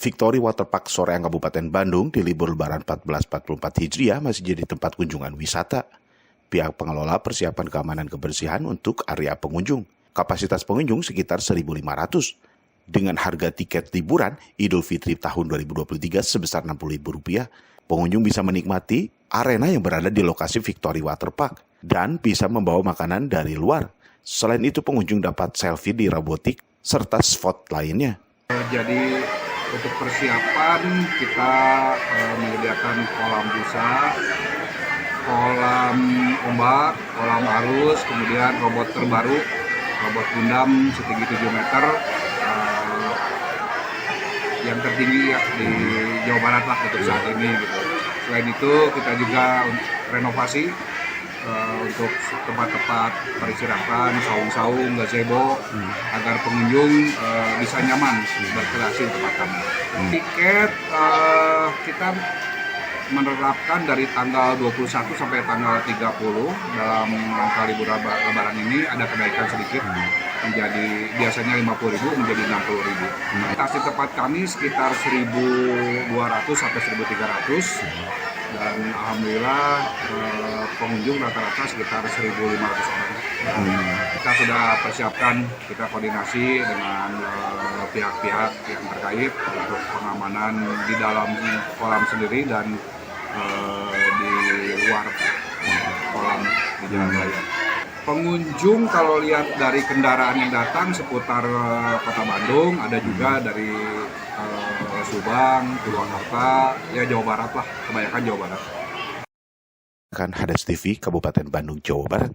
Victory Waterpark Soreang Kabupaten Bandung di libur Lebaran 1444 Hijriah masih jadi tempat kunjungan wisata. Pihak pengelola persiapan keamanan kebersihan untuk area pengunjung. Kapasitas pengunjung sekitar 1.500. Dengan harga tiket liburan Idul Fitri tahun 2023 sebesar Rp60.000, pengunjung bisa menikmati arena yang berada di lokasi Victory Waterpark dan bisa membawa makanan dari luar. Selain itu, pengunjung dapat selfie di robotik serta spot lainnya. Jadi untuk persiapan kita menyediakan kolam busa, kolam ombak, kolam arus, kemudian robot terbaru, robot gundam setinggi 7 meter, yang tertinggi ya, di Jawa Barat lah untuk saat ini gitu. Selain itu kita juga renovasi untuk tempat-tempat peristirahatan, saung-saung, gazebo, agar pengunjung bisa nyaman berkreasi di tempat kami. Tiket kita menerapkan dari tanggal 21 sampai tanggal 30 dalam rangka libur Lebaran ini ada kenaikan sedikit menjadi biasanya 50.000 menjadi 60.000. Kapasitas di tempat kami sekitar 1.200 sampai 1.300 dan alhamdulillah pengunjung rata-rata sekitar 1.500 orang. Kita sudah persiapkan, kita koordinasi dengan pihak-pihak yang terkait untuk pengamanan di dalam kolam sendiri dan di luar kolam di Jalan Raya. Pengunjung kalau lihat dari kendaraan yang datang seputar Kota Bandung, ada juga dari Subang, Purwakarta, ya Jawa Barat lah, kebanyakan Jawa Barat. Kan Hades TV, Kabupaten Bandung, Jawa Barat.